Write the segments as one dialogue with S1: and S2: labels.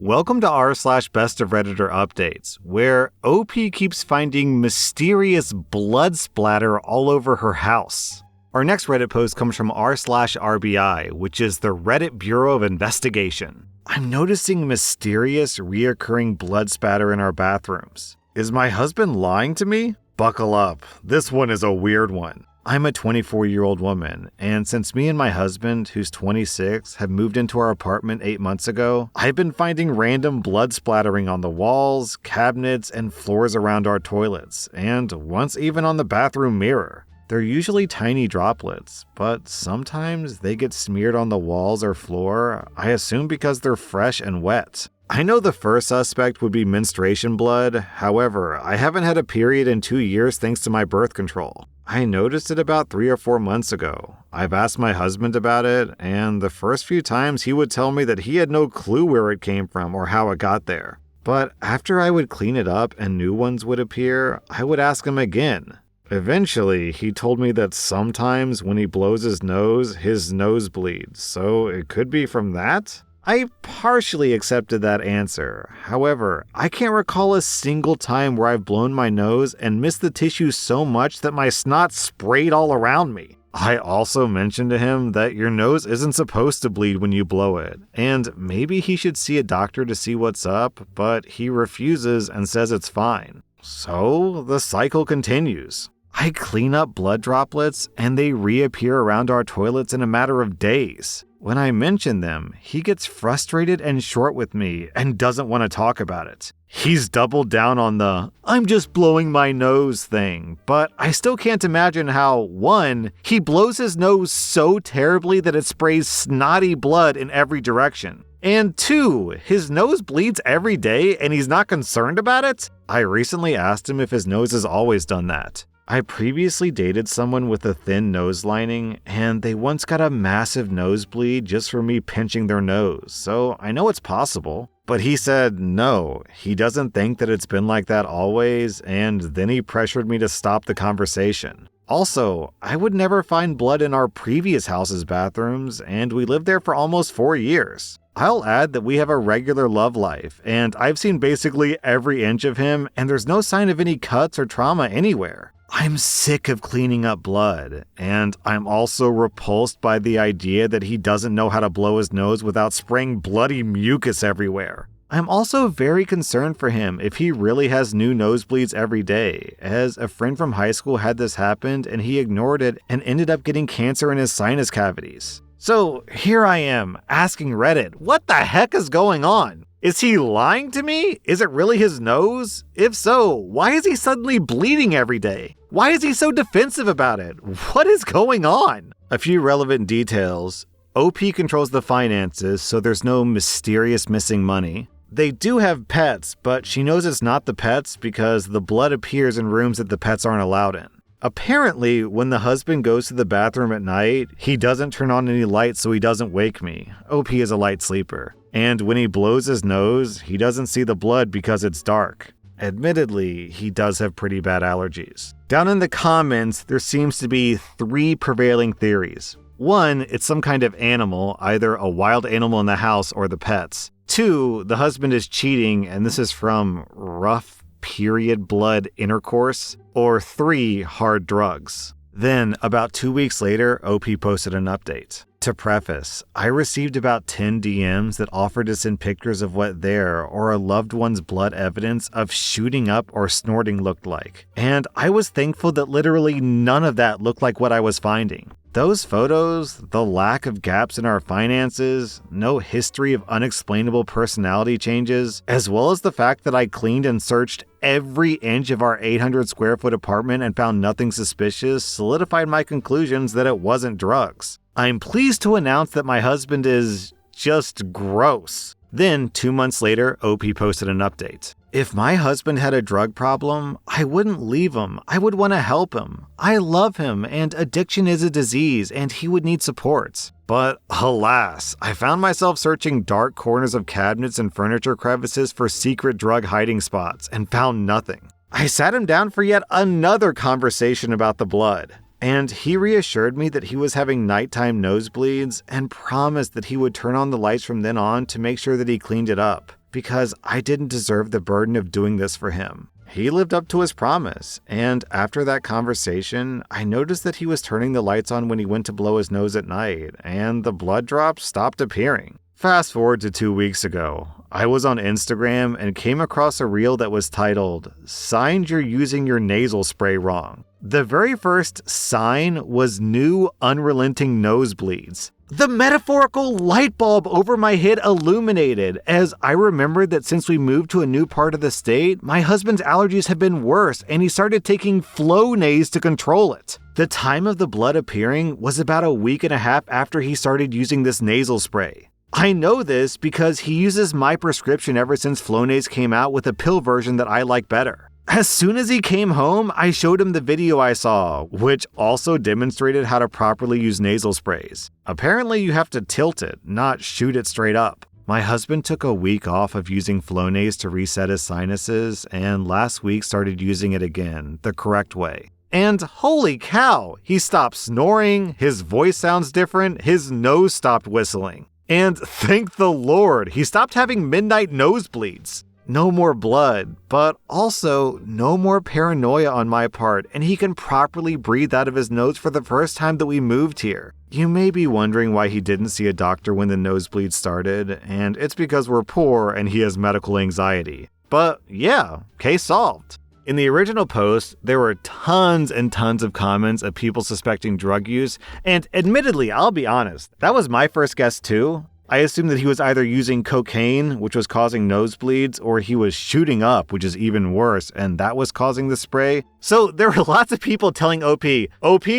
S1: Welcome to r/Bestof Redditor updates, where OP keeps finding mysterious blood splatter all over her house. Our next Reddit post comes from r/RBI, which is the Reddit Bureau of Investigation. I'm noticing mysterious, reoccurring blood spatter in our bathrooms. Is my husband lying to me? Buckle up, this one is a weird one. I'm a 24-year-old woman, and since me and my husband, who's 26, have moved into our apartment 8 months ago, I've been finding random blood splattering on the walls, cabinets, and floors around our toilets, and once even on the bathroom mirror. They're usually tiny droplets, but sometimes they get smeared on the walls or floor, I assume because they're fresh and wet. I know the first suspect would be menstruation blood, however, I haven't had a period in 2 years thanks to my birth control. I noticed it about 3 or 4 months ago. I've asked my husband about it, and the first few times he would tell me that he had no clue where it came from or how it got there. But after I would clean it up and new ones would appear, I would ask him again. Eventually, he told me that sometimes when he blows his nose bleeds, so it could be from that? I partially accepted that answer. However, I can't recall a single time where I've blown my nose and missed the tissue so much that my snot sprayed all around me. I also mentioned to him that your nose isn't supposed to bleed when you blow it, and maybe he should see a doctor to see what's up, but he refuses and says it's fine. So the cycle continues. I clean up blood droplets and they reappear around our toilets in a matter of days. When I mention them, he gets frustrated and short with me and doesn't want to talk about it. He's doubled down on the "I'm just blowing my nose" thing, but I still can't imagine how, 1, he blows his nose so terribly that it sprays snotty blood in every direction, and 2, his nose bleeds every day and he's not concerned about it? I recently asked him if his nose has always done that. I previously dated someone with a thin nose lining, and they once got a massive nosebleed just from me pinching their nose, so I know it's possible. But he said no, he doesn't think that it's been like that always, and then he pressured me to stop the conversation. Also, I would never find blood in our previous house's bathrooms, and we lived there for almost 4 years. I'll add that we have a regular love life, and I've seen basically every inch of him, and there's no sign of any cuts or trauma anywhere. I'm sick of cleaning up blood, and I'm also repulsed by the idea that he doesn't know how to blow his nose without spraying bloody mucus everywhere. I'm also very concerned for him if he really has new nosebleeds every day, as a friend from high school had this happen and he ignored it and ended up getting cancer in his sinus cavities. So here I am, asking Reddit, what the heck is going on? Is he lying to me? Is it really his nose? If so, why is he suddenly bleeding every day? Why is he so defensive about it? What is going on? A few relevant details. OP controls the finances, so there's no mysterious missing money. They do have pets, but she knows it's not the pets because the blood appears in rooms that the pets aren't allowed in. Apparently, when the husband goes to the bathroom at night, he doesn't turn on any lights so he doesn't wake me. OP is a light sleeper. And when he blows his nose, he doesn't see the blood because it's dark. Admittedly, he does have pretty bad allergies. Down in the comments, there seems to be 3 prevailing theories. 1, it's some kind of animal, either a wild animal in the house or the pets. 2, the husband is cheating and this is from rough period blood intercourse. Or 3, hard drugs. Then, about 2 weeks later, OP posted an update. To preface, I received about 10 DMs that offered to send pictures of what their or a loved one's blood evidence of shooting up or snorting looked like. And I was thankful that literally none of that looked like what I was finding. Those photos, the lack of gaps in our finances, no history of unexplainable personality changes, as well as the fact that I cleaned and searched every inch of our 800 square foot apartment and found nothing suspicious, solidified my conclusions that it wasn't drugs. I'm pleased to announce that my husband is just gross. Then, 2 months later, OP posted an update. If my husband had a drug problem, I wouldn't leave him. I would want to help him. I love him, and addiction is a disease, and he would need support. But alas, I found myself searching dark corners of cabinets and furniture crevices for secret drug hiding spots and found nothing. I sat him down for yet another conversation about the blood. And he reassured me that he was having nighttime nosebleeds and promised that he would turn on the lights from then on to make sure that he cleaned it up. because I didn't deserve the burden of doing this for him. He lived up to his promise, and after that conversation, I noticed that he was turning the lights on when he went to blow his nose at night, and the blood drops stopped appearing. Fast forward to 2 weeks ago. I was on Instagram and came across a reel that was titled, "Signs You're Using Your Nasal Spray Wrong." The very first sign was new unrelenting nosebleeds. The metaphorical light bulb over my head illuminated as I remembered that since we moved to a new part of the state, my husband's allergies had been worse and he started taking Flonase to control it. The time of the blood appearing was about a week and a half after he started using this nasal spray. I know this because he uses my prescription ever since Flonase came out with a pill version that I like better. As soon as he came home, I showed him the video I saw, which also demonstrated how to properly use nasal sprays. Apparently you have to tilt it, not shoot it straight up. My husband took a week off of using Flonase to reset his sinuses, and last week started using it again, the correct way. And holy cow, he stopped snoring, his voice sounds different, his nose stopped whistling. And thank the Lord, he stopped having midnight nosebleeds. No more blood, but also no more paranoia on my part, and he can properly breathe out of his nose for the first time that we moved here. You may be wondering why he didn't see a doctor when the nosebleed started, and it's because we're poor and he has medical anxiety. But yeah, case solved. In the original post, there were tons and tons of comments of people suspecting drug use, and admittedly, I'll be honest, that was my first guess too. I assumed that he was either using cocaine, which was causing nosebleeds, or he was shooting up, which is even worse, and that was causing the spray. So there were lots of people telling OP,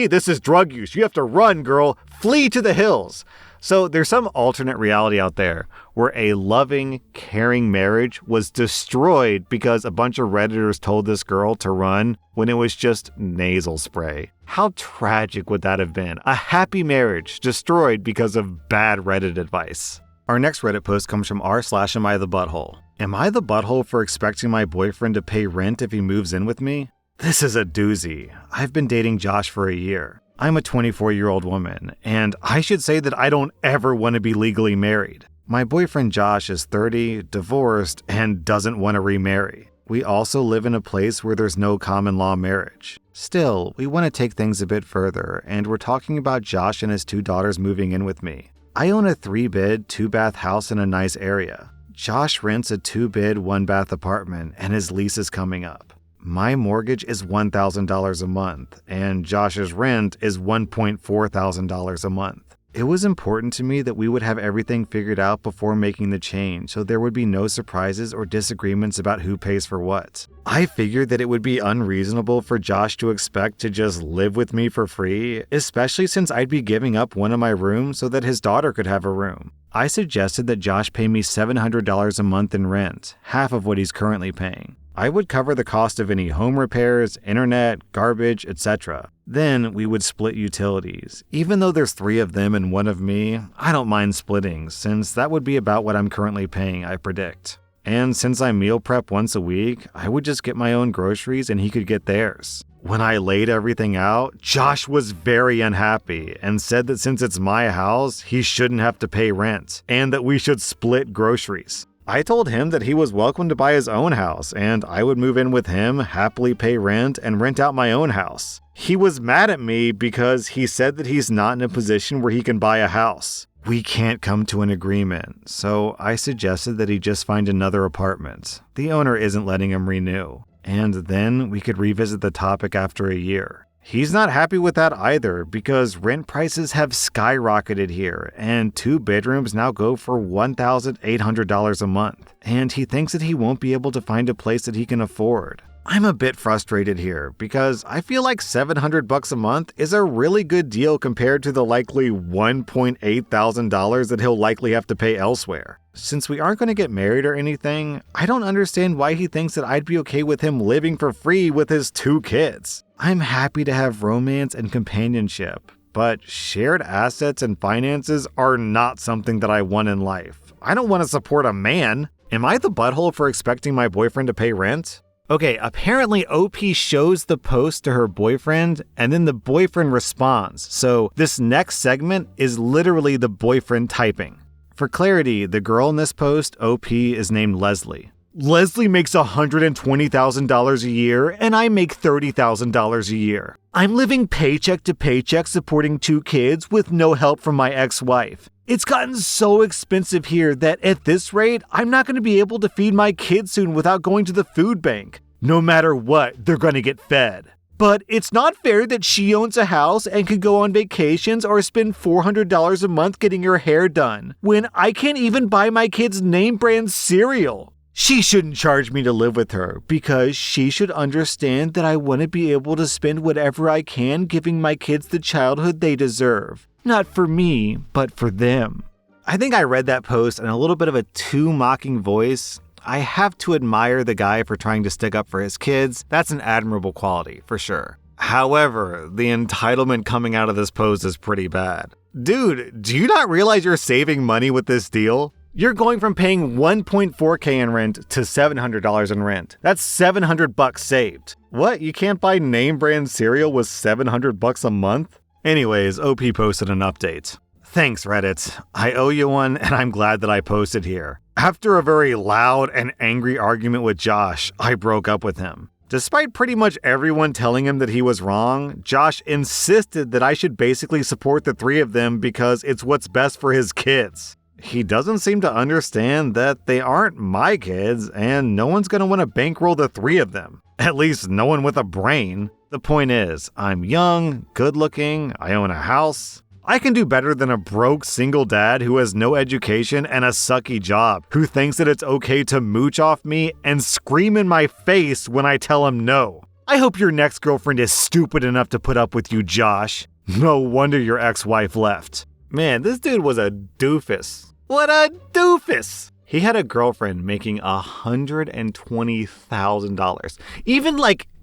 S1: this is drug use. You have to run, girl. Flee to the hills. So there's some alternate reality out there where a loving, caring marriage was destroyed because a bunch of Redditors told this girl to run when it was just nasal spray. How tragic would that have been? A happy marriage destroyed because of bad Reddit advice. Our next Reddit post comes from r/Am I the Butthole? Am I the butthole for expecting my boyfriend to pay rent if he moves in with me? This is a doozy. I've been dating Josh for a year. I'm a 24-year-old woman, and I should say that I don't ever want to be legally married. My boyfriend Josh is 30, divorced, and doesn't want to remarry. We also live in a place where there's no common law marriage. Still, we want to take things a bit further, and we're talking about Josh and his 2 daughters moving in with me. I own a 3-bed, 2-bath house in a nice area. Josh rents a 2-bed, 1-bath apartment, and his lease is coming up. My mortgage is $1,000 a month, and Josh's rent is $1,400 a month. It was important to me that we would have everything figured out before making the change, so there would be no surprises or disagreements about who pays for what. I figured that it would be unreasonable for Josh to expect to just live with me for free, especially since I'd be giving up one of my rooms so that his daughter could have a room. I suggested that Josh pay me $700 a month in rent, half of what he's currently paying. I would cover the cost of any home repairs, internet, garbage, etc. Then we would split utilities. Even though there's 3 of them and 1 of me, I don't mind splitting, since that would be about what I'm currently paying, I predict. And since I meal prep once a week, I would just get my own groceries and he could get theirs. When I laid everything out, Josh was very unhappy and said that since it's my house, he shouldn't have to pay rent, and that we should split groceries. I told him that he was welcome to buy his own house, and I would move in with him, happily pay rent, and rent out my own house. He was mad at me because he said that he's not in a position where he can buy a house. We can't come to an agreement, so I suggested that he just find another apartment. The owner isn't letting him renew, and then we could revisit the topic after a year. He's not happy with that either because rent prices have skyrocketed here and 2 bedrooms now go for $1,800 a month, and he thinks that he won't be able to find a place that he can afford. I'm a bit frustrated here because I feel like $700 a month is a really good deal compared to the likely $1,800 that he'll likely have to pay elsewhere. Since we aren't going to get married or anything, I don't understand why he thinks that I'd be okay with him living for free with his 2 kids. I'm happy to have romance and companionship, but shared assets and finances are not something that I want in life. I don't want to support a man. Am I the butthole for expecting my boyfriend to pay rent? Okay, apparently OP shows the post to her boyfriend and then the boyfriend responds. So this next segment is literally the boyfriend typing. For clarity, the girl in this post, OP, is named Leslie. Leslie makes $120,000 a year, and I make $30,000 a year. I'm living paycheck to paycheck supporting 2 kids with no help from my ex-wife. It's gotten so expensive here that at this rate, I'm not going to be able to feed my kids soon without going to the food bank. No matter what, they're going to get fed. But it's not fair that she owns a house and could go on vacations or spend $400 a month getting her hair done, when I can't even buy my kids name brand cereal. She shouldn't charge me to live with her because she should understand that I want to be able to spend whatever I can giving my kids the childhood they deserve. Not for me, but for them. I think I read that post in a little bit of a too mocking voice. I have to admire the guy for trying to stick up for his kids. That's an admirable quality, for sure. However, the entitlement coming out of this post is pretty bad. Dude, do you not realize you're saving money with this deal? You're going from paying $1.4K in rent to $700 in rent. That's $700 saved. What? You can't buy name brand cereal with $700 a month? Anyways, OP posted an update. Thanks, Reddit. I owe you one, and I'm glad that I posted here. After a very loud and angry argument with Josh, I broke up with him. Despite pretty much everyone telling him that he was wrong, Josh insisted that I should basically support the 3 of them because it's what's best for his kids. He doesn't seem to understand that they aren't my kids, and no one's going to want to bankroll the 3 of them. At least no one with a brain. The point is, I'm young, good-looking, I own a house. I can do better than a broke single dad who has no education and a sucky job, who thinks that it's okay to mooch off me and scream in my face when I tell him no. I hope your next girlfriend is stupid enough to put up with you, Josh. No wonder your ex-wife left. Man, this dude was a doofus. What a doofus! He had a girlfriend making $120,000. Even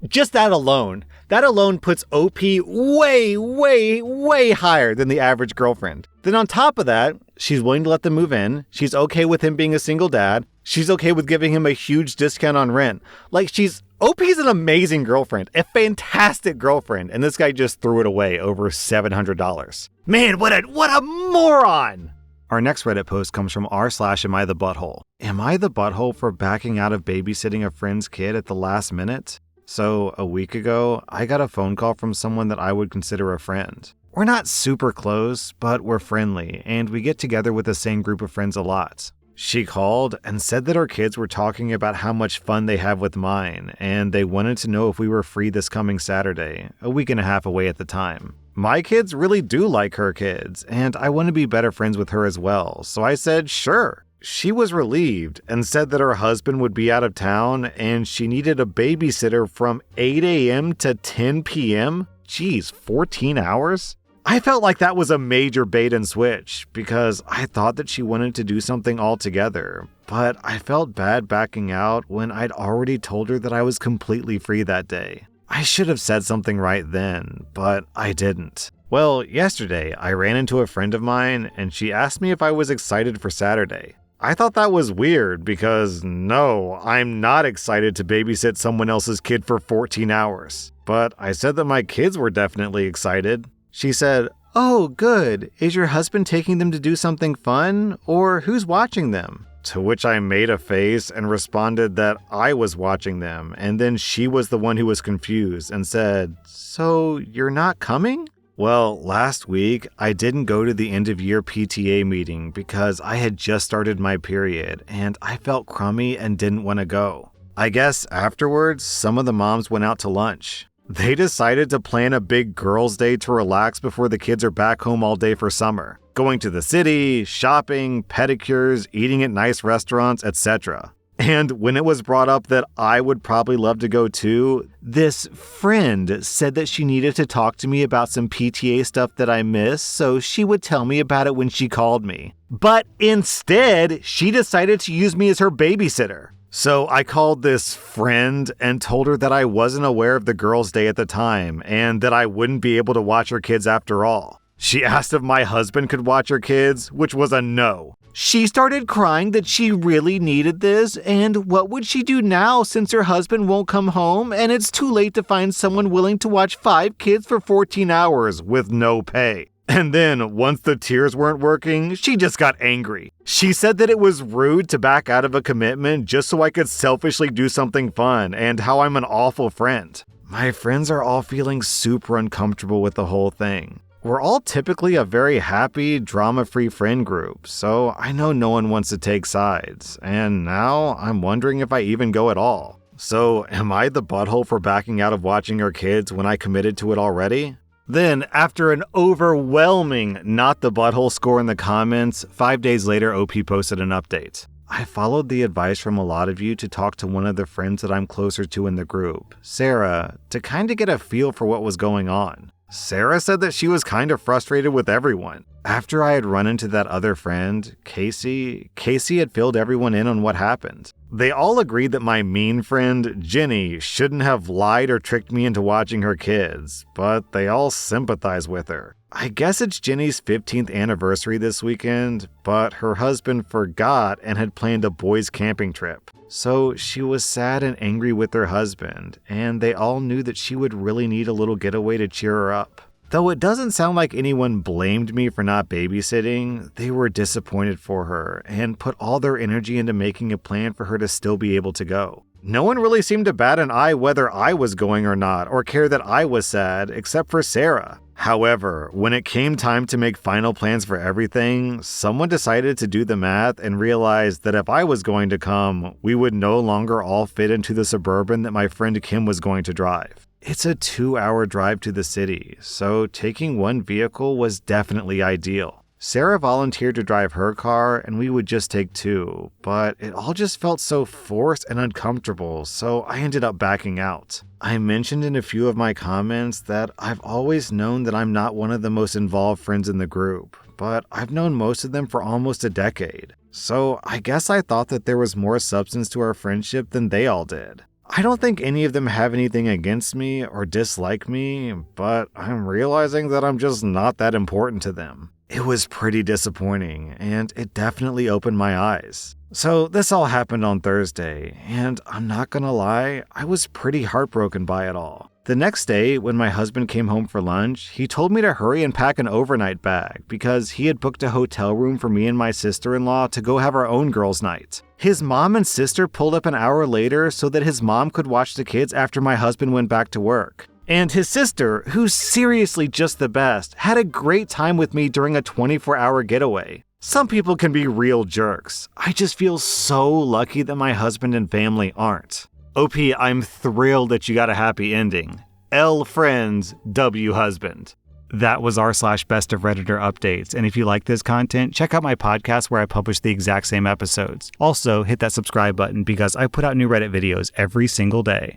S1: just that alone puts OP way, way, way higher than the average girlfriend. Then on top of that, she's willing to let them move in. She's okay with him being a single dad. She's okay with giving him a huge discount on rent. OP's an amazing girlfriend, a fantastic girlfriend, and this guy just threw it away over $700. Man, what a moron! Our next Reddit post comes from rSlash Am I the Butthole? Am I the butthole for backing out of babysitting a friend's kid at the last minute? So, a week ago, I got a phone call from someone that I would consider a friend. We're not super close, but we're friendly, and we get together with the same group of friends a lot. She called and said that her kids were talking about how much fun they have with mine, and they wanted to know if we were free this coming Saturday, a week and a half away at the time. My kids really do like her kids, and I want to be better friends with her as well, so I said sure. She was relieved and said that her husband would be out of town and she needed a babysitter from 8 a.m. to 10 p.m. Geez, 14 hours? I felt like that was a major bait and switch because I thought that she wanted to do something altogether, but I felt bad backing out when I'd already told her that I was completely free that day. I should have said something right then, but I didn't. Well, yesterday I ran into a friend of mine and she asked me if I was excited for Saturday. I thought that was weird because no, I'm not excited to babysit someone else's kid for 14 hours. But I said that my kids were definitely excited. She said, "Oh, good. Is your husband taking them to do something fun? Or who's watching them?" To which I made a face and responded that I was watching them, and then she was the one who was confused and said, "So you're not coming?" Well, last week, I didn't go to the end-of-year PTA meeting because I had just started my period, and I felt crummy and didn't want to go. I guess afterwards, some of the moms went out to lunch. They decided to plan a big girls' day to relax before the kids are back home all day for summer. Going to the city, shopping, pedicures, eating at nice restaurants, etc. And when it was brought up that I would probably love to go too, this friend said that she needed to talk to me about some PTA stuff that I missed, so she would tell me about it when she called me. But instead, she decided to use me as her babysitter. So I called this friend and told her that I wasn't aware of the girls' day at the time and that I wouldn't be able to watch her kids after all. She asked if my husband could watch her kids, which was a no. She started crying that she really needed this, and what would she do now since her husband won't come home and it's too late to find someone willing to watch 5 kids for 14 hours with no pay? And then, once the tears weren't working, she just got angry. She said that it was rude to back out of a commitment just so I could selfishly do something fun, and how I'm an awful friend. My friends are all feeling super uncomfortable with the whole thing. We're all typically a very happy, drama-free friend group, so I know no one wants to take sides, and now I'm wondering if I even go at all. So, am I the butthole for backing out of watching her kids when I committed to it already? Then, after an overwhelming not the butthole score in the comments, 5 days later OP posted an update. I followed the advice from a lot of you to talk to one of the friends that I'm closer to in the group, Sarah, to kind of get a feel for what was going on. Sarah said that she was kind of frustrated with everyone. After I had run into that other friend, Casey had filled everyone in on what happened. They all agreed that my mean friend, Jenny, shouldn't have lied or tricked me into watching her kids, but they all sympathize with her. I guess it's Jenny's 15th anniversary this weekend, but her husband forgot and had planned a boys' camping trip. So she was sad and angry with her husband, and they all knew that she would really need a little getaway to cheer her up. Though it doesn't sound like anyone blamed me for not babysitting, they were disappointed for her and put all their energy into making a plan for her to still be able to go. No one really seemed to bat an eye whether I was going or not, or care that I was sad, except for Sarah. However, when it came time to make final plans for everything, someone decided to do the math and realized that if I was going to come, we would no longer all fit into the Suburban that my friend Kim was going to drive. It's a 2-hour drive to the city, so taking one vehicle was definitely ideal. Sarah volunteered to drive her car and we would just take 2, but it all just felt so forced and uncomfortable, so I ended up backing out. I mentioned in a few of my comments that I've always known that I'm not one of the most involved friends in the group, but I've known most of them for almost a decade. So I guess I thought that there was more substance to our friendship than they all did. I don't think any of them have anything against me or dislike me, but I'm realizing that I'm just not that important to them. It was pretty disappointing, and it definitely opened my eyes. So this all happened on Thursday, and I'm not gonna lie, I was pretty heartbroken by it all. The next day, when my husband came home for lunch, he told me to hurry and pack an overnight bag because he had booked a hotel room for me and my sister-in-law to go have our own girls' night. His mom and sister pulled up an hour later so that his mom could watch the kids after my husband went back to work. And his sister, who's seriously just the best, had a great time with me during a 24-hour getaway. Some people can be real jerks. I just feel so lucky that my husband and family aren't. OP, I'm thrilled that you got a happy ending. L friends, W husband. That was r/Best of Redditor updates, and if you like this content, check out my podcast where I publish the exact same episodes. Also, hit that subscribe button because I put out new Reddit videos every single day.